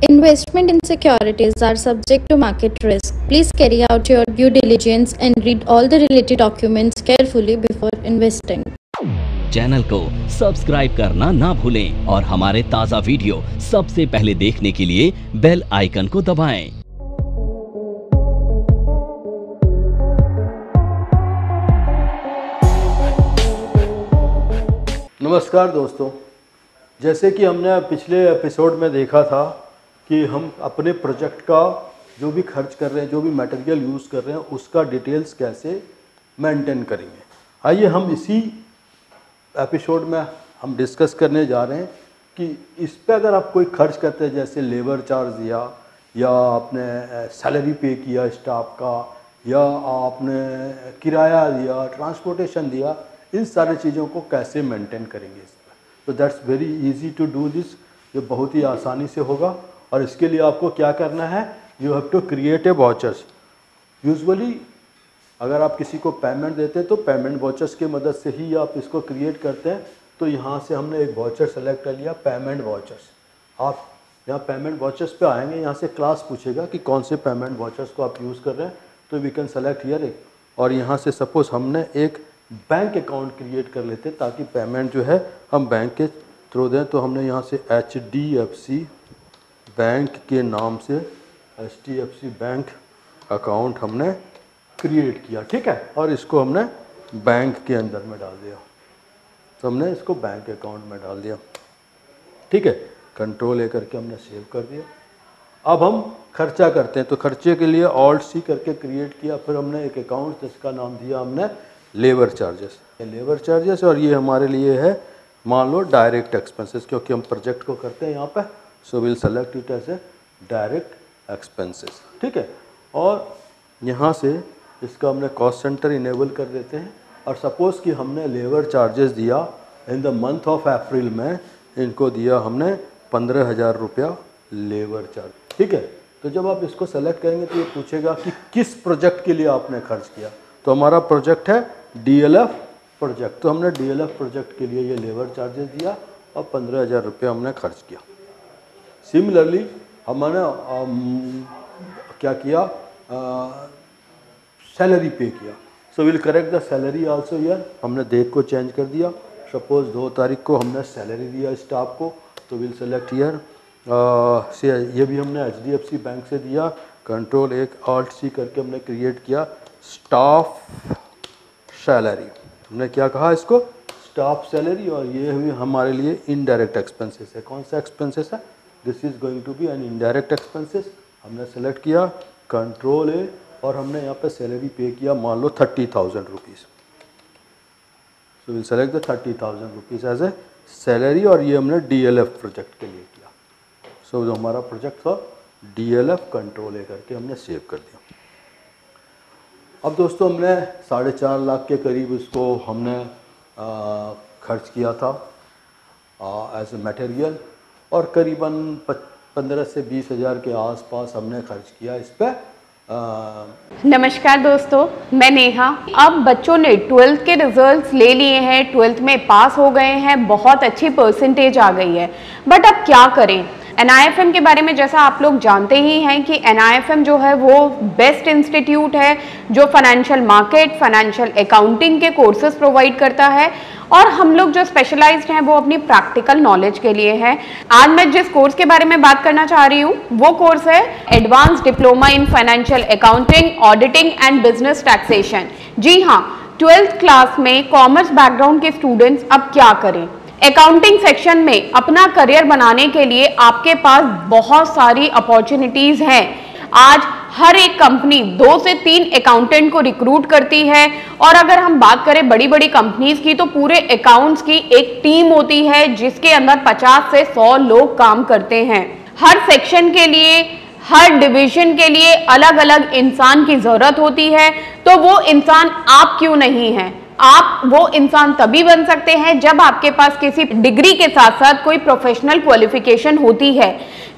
Investment in securities are subject to market risk. Please carry out your due diligence and read all the related documents carefully before investing. Channel को subscribe करना ना भूलें और हमारे ताज़ा video सबसे पहले देखने के लिए बेल आइकन को दबाएं। नमस्कार दोस्तों, जैसे कि हमने पिछले एपिसोड में देखा था कि हम अपने प्रोजेक्ट का जो भी खर्च कर रहे हैं, जो भी मटेरियल यूज़ कर रहे हैं, उसका डिटेल्स कैसे मेंटेन करेंगे। आइए हम इसी एपिसोड में हम डिस्कस करने जा रहे हैं कि इस पे अगर आप कोई खर्च करते हैं, जैसे लेबर चार्ज दिया या आपने सैलरी पे किया स्टाफ का, या आपने किराया दिया, ट्रांसपोर्टेशन दिया, इन सारी चीज़ों को कैसे मेंटेन करेंगे इस पर। तो that's very easy to do this, ये बहुत ही आसानी से होगा। और इसके लिए आपको क्या करना है, you have to create a vouchers. Usually अगर आप किसी को पेमेंट देते हैं तो पेमेंट वाचर्स की मदद से ही आप इसको क्रिएट करते हैं। तो यहाँ से हमने एक वाचर सेलेक्ट कर लिया, पेमेंट वाचर्स। आप यहाँ पेमेंट वाचर्स पे आएंगे, यहाँ से क्लास पूछेगा कि कौन से पेमेंट वाचर्स को आप यूज़ कर रहे हैं, तो वी कैन सेलेक्ट हियर एक। और यहाँ से सपोज हमने एक बैंक अकाउंट क्रिएट कर लेते ताकि पेमेंट जो है हम बैंक के थ्रू दें। तो हमने यहाँ से HDFC बैंक के नाम से HDFC बैंक अकाउंट हमने क्रिएट किया, ठीक है। और इसको हमने बैंक के अंदर में डाल दिया, तो हमने इसको बैंक अकाउंट में डाल दिया, ठीक है। कंट्रोल ए करके हमने सेव कर दिया। अब हम खर्चा करते हैं, तो खर्चे के लिए Alt+C करके क्रिएट किया। फिर हमने एक अकाउंट जिसका नाम दिया हमने लेबर चार्जेस, लेबर चार्जेस। और ये हमारे लिए है मान लो डायरेक्ट एक्सपेंसेस, क्योंकि हम प्रोजेक्ट को करते हैं यहाँ पे। So will select it as a direct expenses, ठीक है। और यहाँ से इसका हमने कॉस्ट सेंटर इनेबल कर देते हैं। और सपोज़ कि हमने लेबर चार्जेस दिया in the month of April में, इनको दिया हमने 15,000 रुपया लेबर चार्ज, ठीक है। तो जब आप इसको सेलेक्ट करेंगे तो ये पूछेगा कि किस प्रोजेक्ट के लिए आपने खर्च किया। तो हमारा प्रोजेक्ट है DLF प्रोजेक्ट, तो हमने DLF प्रोजेक्ट के लिए ये लेबर चार्जेस दिया और 15,000 रुपया हमने खर्च किया। सिमिलरली हमने क्या किया, सैलरी पे किया। So will correct the salary also here. हमने डेट को चेंज कर दिया, सपोज 2 तारीख को हमने सैलरी दिया स्टाफ को, तो विल सेलेक्ट हियर। से ये भी हमने HDFC बैंक से दिया। कंट्रोल एक Alt+C करके हमने क्रिएट किया स्टाफ सैलरी। हमने क्या कहा इसको, स्टाफ सैलरी। और ये भी हमारे लिए इनडायरेक्ट एक्सपेंसेस है। कौन सा एक्सपेंसेस है, this is going to be an indirect expenses. हमने सेलेक्ट किया कंट्रोल ए, और हमने यहाँ पे सैलरी पे किया मान लो 30,000 rupees. So will select the 30,000 rupees as a salary. और ये हमने DLF प्रोजेक्ट के लिए किया। सो जो हमारा प्रोजेक्ट था DLF, कंट्रोल ए करके हमने सेव कर दिया। अब दोस्तों हमने 4.5 लाख के करीब इसको हमने खर्च किया था एज ए मटेरियल, और करीबन 15 से 20 हज़ार के आसपास हमने खर्च किया इस पर। नमस्कार दोस्तों, मैं नेहा। अब बच्चों ने 12th के रिजल्ट्स ले लिए हैं, 12th में पास हो गए हैं, बहुत अच्छी परसेंटेज आ गई है। बट अब क्या करें। NIFM के बारे में जैसा आप लोग जानते ही हैं कि NIFM जो है वो बेस्ट इंस्टीट्यूट है जो फाइनेंशियल मार्केट, फाइनेंशियल अकाउंटिंग के कोर्सेज प्रोवाइड करता है। और हम लोग जो स्पेशलाइज्ड हैं वो अपनी प्रैक्टिकल नॉलेज के लिए है। आज मैं जिस कोर्स के बारे में बात करना चाह रही हूँ वो कोर्स है advance diploma in financial accounting, auditing and business taxation. जी हाँ, 12th क्लास में कॉमर्स बैकग्राउंड के स्टूडेंट्स अब क्या करें। अकाउंटिंग सेक्शन में अपना करियर बनाने के लिए आपके पास बहुत सारी अपॉर्चुनिटीज हैं। आज हर एक कंपनी 2 से 3 अकाउंटेंट को रिक्रूट करती है। और अगर हम बात करें बड़ी बड़ी कंपनीज की, तो पूरे अकाउंट्स की एक टीम होती है जिसके अंदर 50 से 100 लोग काम करते हैं। हर सेक्शन के लिए, हर डिवीजन के लिए अलग अलग इंसान की जरूरत होती है। तो वो इंसान आप क्यों नहीं है। आप वो इंसान तभी बन सकते हैं जब आपके पास किसी डिग्री के साथ साथ कोई प्रोफेशनल क्वालिफिकेशन होती है।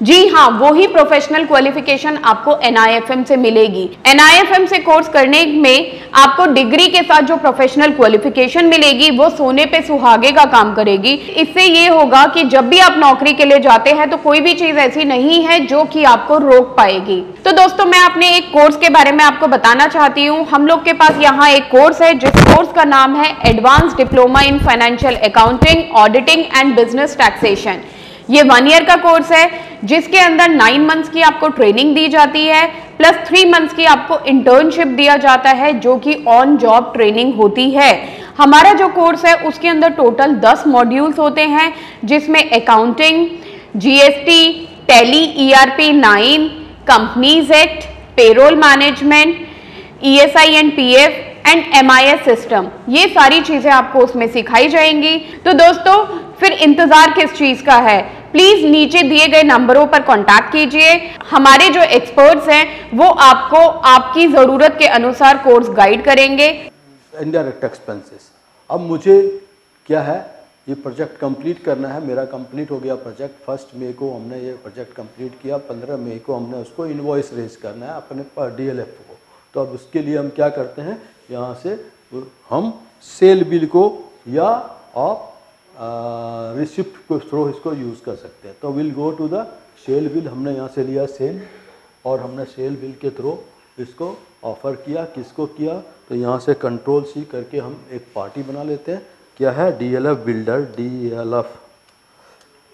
जी हाँ, वो ही प्रोफेशनल क्वालिफिकेशन आपको NIFM से मिलेगी। NIFM से कोर्स करने में आपको डिग्री के साथ जो प्रोफेशनल क्वालिफिकेशन मिलेगी वो सोने पे सुहागे का काम करेगी। इससे ये होगा कि जब भी आप नौकरी के लिए जाते हैं तो कोई भी चीज ऐसी नहीं है जो कि आपको रोक पाएगी। तो दोस्तों, मैं अपने एक कोर्स के बारे में आपको बताना चाहती हूँ। हम लोग के पास यहाँ एक कोर्स है जिस कोर्स का नाम है advance diploma in financial accounting, auditing and business taxation. ये 1 ईयर का कोर्स है जिसके अंदर 9 मंथ्स की आपको ट्रेनिंग दी जाती है प्लस 3 मंथ्स की आपको इंटर्नशिप दिया जाता है जो कि ऑन जॉब ट्रेनिंग होती है। हमारा जो कोर्स है उसके अंदर टोटल 10 मॉड्यूल्स होते हैं जिसमें accounting, GST, tally, ERP 9, companies act, payroll management, ESI and PF and MIS system, ये सारी चीजें आपको उसमें सिखाई जाएंगी। तो दोस्तों, फिर इंतजार किस चीज का है? प्लीज नीचे दिए गए नंबरों पर कांटेक्ट कीजिए। हमारे जो एक्सपर्ट्स हैं वो आपको आपकी जरूरत के अनुसार कोर्स गाइड करेंगे। इनडायरेक्ट एक्सपेंसेस, अब मुझे क्या है, ये प्रोजेक्ट कंप्लीट करना है। मेरा कंप्लीट हो गया प्रोजेक्ट। 1 मई को हमने ये प्रोजेक्ट कंप्लीट किया। 15 मई को हमने उसको इनवॉइस रेज करना है अपने DLF को। तो अब उसके लिए हम क्या करते हैं, यहाँ से हम सेल बिल को या आप रिसिप्ट के थ्रू इसको यूज़ कर सकते हैं। तो will go to the sale bill. हमने यहाँ से लिया सेल और हमने सेल बिल के थ्रू इसको ऑफ़र किया। किसको किया? तो यहाँ से Ctrl+C करके हम एक पार्टी बना लेते हैं। क्या है? DLF builder.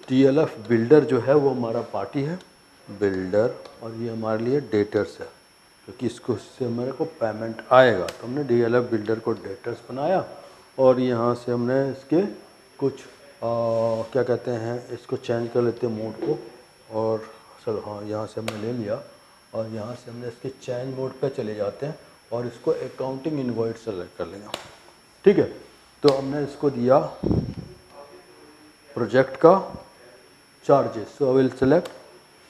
DLF बिल्डर जो है वो हमारा पार्टी है, बिल्डर, और ये हमारे लिए डेटर्स है क्योंकि इसको इससे मेरे को पेमेंट आएगा। तो हमने DLF बिल्डर को डेटर्स बनाया और यहाँ से हमने इसके कुछ क्या कहते हैं, इसको चेंज कर लेते हैं मोड को। और चलो हाँ, यहाँ से हमने ले लिया और यहाँ से हमने इसके चेंज मोड पे चले जाते हैं और इसको अकाउंटिंग इनवॉइस सेलेक्ट कर लेंगे। ठीक है, तो हमने इसको दिया प्रोजेक्ट का charges. So I will select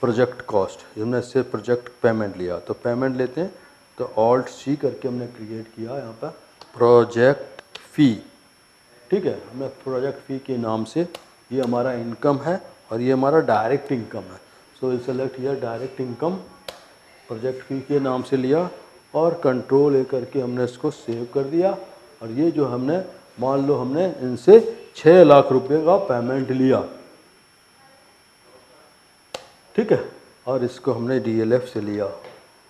project cost. हमने इससे प्रोजेक्ट पेमेंट लिया तो पेमेंट लेते हैं। तो Alt+C करके हमने क्रिएट किया यहाँ पर प्रोजेक्ट फ़ी। ठीक है, हमने प्रोजेक्ट फ़ी के नाम से, ये हमारा इनकम है और ये हमारा डायरेक्ट इनकम है। So will select here direct income, project fee के नाम से लिया और Ctrl+A करके हमने इसको सेव कर दिया। और ये जो हमने, मान लो हमने इनसे 6 लाख रुपए का पेमेंट लिया। ठीक है, और इसको हमने DLF से लिया।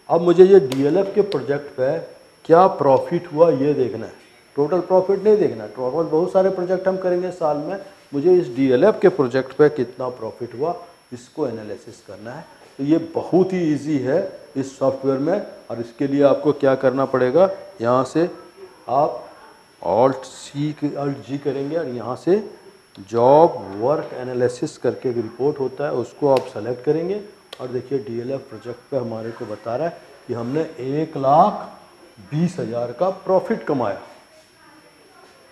अब मुझे ये DLF के प्रोजेक्ट पे क्या प्रॉफिट हुआ ये देखना है, टोटल प्रॉफिट नहीं देखना है। टोटल बहुत सारे प्रोजेक्ट हम करेंगे साल में, मुझे इस DLF के प्रोजेक्ट पे कितना प्रॉफिट हुआ इसको एनालिसिस करना है। तो ये बहुत ही इजी है इस सॉफ्टवेयर में। और इसके लिए आपको क्या करना पड़ेगा, यहाँ से आप Alt+G करेंगे और यहाँ से जॉब वर्क एनालिसिस करके एक रिपोर्ट होता है उसको आप सेलेक्ट करेंगे। और देखिए DLF प्रोजेक्ट पे हमारे को बता रहा है कि हमने 1,20,000 का प्रॉफिट कमाया।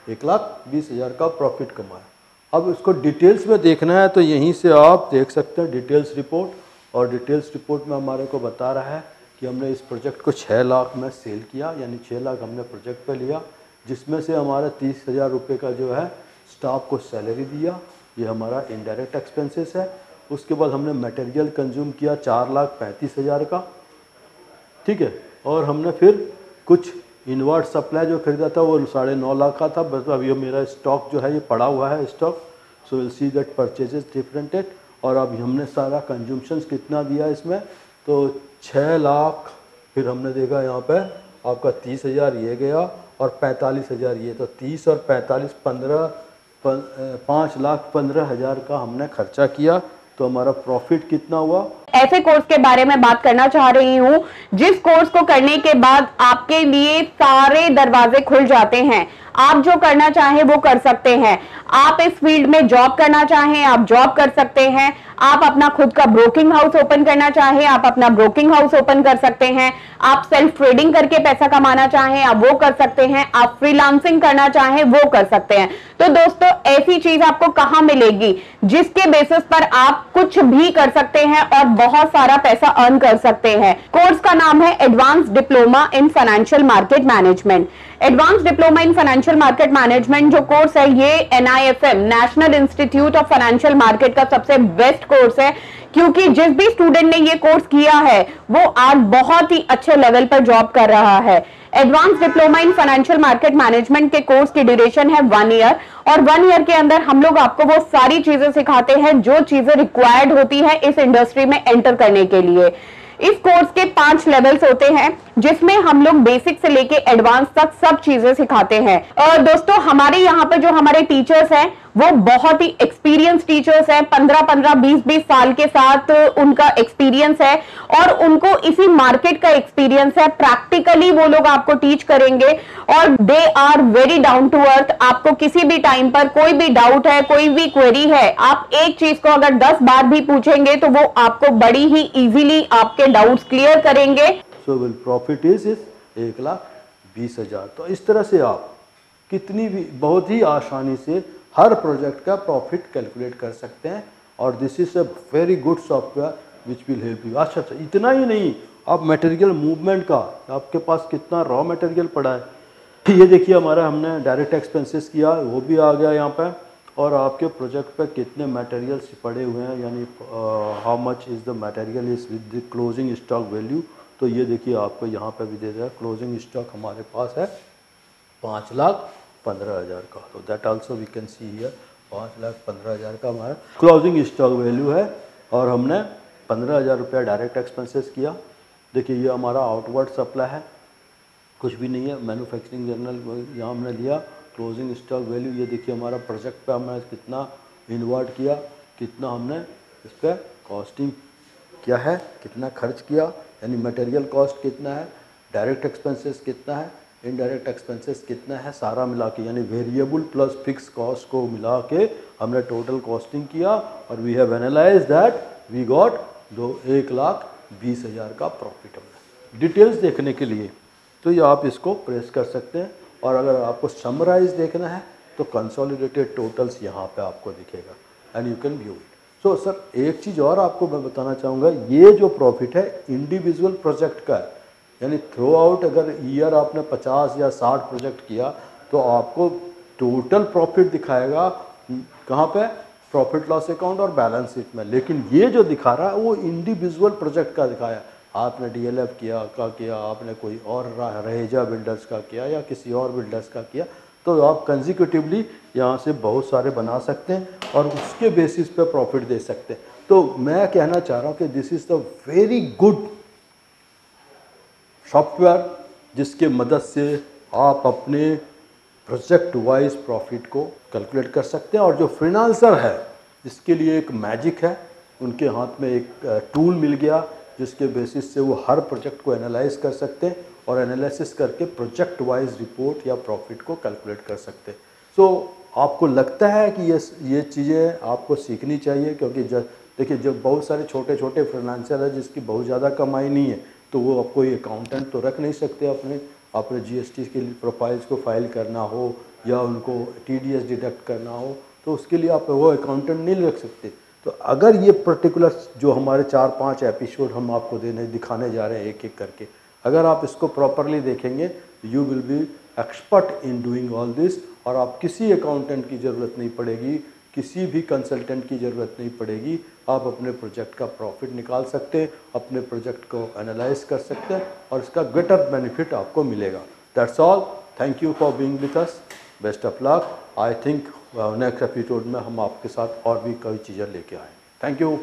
1,20,000 का प्रॉफिट कमाया। अब इसको डिटेल्स में देखना है तो यहीं से आप देख सकते हैं डिटेल्स रिपोर्ट। और डिटेल्स रिपोर्ट में हमारे को बता रहा है कि हमने इस प्रोजेक्ट को 6 लाख में सेल किया, यानी 6 लाख हमने प्रोजेक्ट पे लिया, जिसमें से हमारा 30,000 रुपये का जो है स्टाफ को सैलरी दिया। ये हमारा इनडायरेक्ट एक्सपेंसेस है। उसके बाद हमने मटेरियल कंज्यूम किया 4,35,000 का। ठीक है, और हमने फिर कुछ इनवर्ट सप्लाई जो खरीदा था वो 9.5 लाख का था। बस अभी मेरा स्टॉक जो है ये पड़ा हुआ है stock. So will see that purchases differentiated. और अभी हमने सारा कंज्यूमशंस कितना दिया इसमें, तो 6 लाख। फिर हमने देखा यहाँ पे आपका 30,000 ये गया और 45,000 ये। तो 30 और 45 5,15,000 का हमने खर्चा किया। तो हमारा प्रॉफिट कितना हुआ। ऐसे कोर्स के बारे में बात करना चाह रही हूँ जिस कोर्स को करने के बाद आपके लिए सारे दरवाजे खुल जाते हैं। आप जो करना चाहें वो कर सकते हैं। आप इस फील्ड में जॉब करना चाहें आप जॉब कर सकते हैं। आप अपना खुद का ब्रोकिंग हाउस ओपन करना चाहें आप अपना ब्रोकिंग हाउस ओपन कर सकते हैं। आप सेल्फ ट्रेडिंग करके पैसा कमाना चाहें आप वो कर सकते हैं। आप फ्रीलांसिंग करना चाहें वो कर सकते हैं। तो दोस्तों, ऐसी चीज आपको कहां मिलेगी जिसके बेसिस पर आप कुछ भी कर सकते हैं और बहुत सारा पैसा अर्न कर सकते हैं। कोर्स का नाम है advance diploma in financial market management. Advance diploma in financial market management जो कोर्स है ये NIFM national institute of financial market का सबसे बेस्ट कोर्स है, क्योंकि जिस भी स्टूडेंट ने ये कोर्स किया है वो आज बहुत ही अच्छे लेवल पर जॉब कर रहा है। Advance diploma in financial market management के कोर्स की ड्यूरेशन है 1 ईयर, और 1 ईयर के अंदर हम लोग आपको वो सारी चीजें सिखाते हैं जो चीजें रिक्वायर्ड होती है इस इंडस्ट्री में एंटर करने के लिए। इस कोर्स के 5 लेवल्स होते हैं जिसमें हम लोग बेसिक से लेके एडवांस तक सब चीजें सिखाते हैं। और दोस्तों हमारे यहाँ पे जो हमारे टीचर्स हैं वो बहुत ही एक्सपीरियंस टीचर्स हैं, 15-15, 20-20 साल के साथ उनका एक्सपीरियंस है और उनको इसी मार्केट का एक्सपीरियंस है। प्रैक्टिकली वो लोग आपको टीच करेंगे और they are very down to earth. आपको किसी भी टाइम पर कोई भी डाउट है, कोई भी क्वेरी है, आप एक चीज को अगर 10 बार भी पूछेंगे तो वो आपको बड़ी ही इजीली आपके डाउट्स क्लियर करेंगे। So will profit is 1,20,000। तो इस तरह से आप कितनी भी बहुत ही आसानी से हर प्रोजेक्ट का प्रॉफिट कैलकुलेट कर सकते हैं, और this is a very good software which will help you. अच्छा, इतना ही नहीं, आप मटेरियल मूवमेंट का आपके पास कितना रॉ मटेरियल पड़ा है ये देखिए। हमारा हमने डायरेक्ट एक्सपेंसेस किया, वो भी आ गया यहाँ पे, और आपके प्रोजेक्ट पे कितने मटेरियल्स पड़े हुए हैं, यानी how much is the material is with the closing stock value. तो ये देखिए आपको यहाँ पे भी दे दिया, क्लोजिंग स्टॉक हमारे पास है 5,15,000 का। तो that also we can see here 5,15,000 का हमारा क्लोजिंग स्टॉक वैल्यू है, और हमने 15,000 रुपया डायरेक्ट एक्सपेंसेस किया। देखिए ये हमारा आउटवर्ड सप्लाई है, कुछ भी नहीं है। मैन्युफैक्चरिंग जनरल यहाँ हमने लिया, क्लोजिंग स्टॉक वैल्यू ये देखिए हमारा प्रोजेक्ट पे हमने कितना इन्वर्ट किया, कितना हमने इस पर कॉस्टिंग क्या है, कितना खर्च किया, यानी मटेरियल कॉस्ट कितना है, डायरेक्ट एक्सपेंसेस कितना है, इनडायरेक्ट एक्सपेंसेस कितना है, सारा मिला के यानी वेरिएबल प्लस फिक्स कॉस्ट को मिला के हमने टोटल कॉस्टिंग किया, और we have analyse that we got 1,20,000 का प्रॉफिट। हमने डिटेल्स देखने के लिए तो ये आप इसको प्रेस कर सकते हैं, और अगर आपको समराइज देखना है तो कंसोलिडेटेड टोटल्स यहाँ पे आपको दिखेगा and you can view it. So sir एक चीज़ और आपको मैं बताना चाहूँगा, ये जो प्रॉफिट है इंडिविजुअल प्रोजेक्ट का है, यानी थ्रू आउट अगर ईयर आपने 50 या 60 प्रोजेक्ट किया तो आपको टोटल प्रॉफिट दिखाएगा कहाँ पे, प्रॉफिट लॉस अकाउंट और बैलेंस शीट में। लेकिन ये जो दिखा रहा है वो इंडिविजुअल प्रोजेक्ट का दिखाया, आपने डीएलएफ किया, आपने कोई और रहेजा बिल्डर्स का किया या किसी और बिल्डर्स का किया, तो आप कंजिक्यूटिवली यहाँ से बहुत सारे बना सकते हैं और उसके बेसिस पे प्रॉफिट दे सकते हैं। तो मैं कहना चाह रहा हूँ कि this is the very good software जिसके मदद से आप अपने प्रोजेक्ट वाइज प्रॉफिट को कैलकुलेट कर सकते हैं। और जो फ्रीलांसर है इसके लिए एक मैजिक है, उनके हाथ में एक टूल मिल गया जिसके बेसिस से वो हर प्रोजेक्ट को एनालाइज कर सकते हैं और एनालिसिस करके प्रोजेक्ट वाइज रिपोर्ट या प्रॉफिट को कैलकुलेट कर सकते हैं। सो आपको लगता है कि ये चीज़ें आपको सीखनी चाहिए, क्योंकि देखिए जब बहुत सारे छोटे छोटे फ्रीलांसर है जिसकी बहुत ज़्यादा कमाई नहीं है, तो वो आप कोई अकाउंटेंट तो रख नहीं सकते अपने जीएसटी के लिए प्रोफाइल्स को फाइल करना हो या उनको टीडीएस डिडक्ट करना हो, तो उसके लिए आप वो अकाउंटेंट नहीं रख सकते। तो अगर ये पर्टिकुलर जो हमारे 4-5 एपिसोड हम आपको दिखाने जा रहे हैं एक एक करके, अगर आप इसको प्रॉपरली देखेंगे you will be expert in doing all this, और आप किसी अकाउंटेंट की ज़रूरत नहीं पड़ेगी, किसी भी कंसल्टेंट की ज़रूरत नहीं पड़ेगी। आप अपने प्रोजेक्ट का प्रॉफिट निकाल सकते हैं, अपने प्रोजेक्ट को एनालाइज कर सकते हैं और इसका बेटर बेनिफिट आपको मिलेगा। That's all, thank you for being with us, best of luck. I think next episode में हम आपके साथ और भी कई चीज़ें लेके आए। Thank you.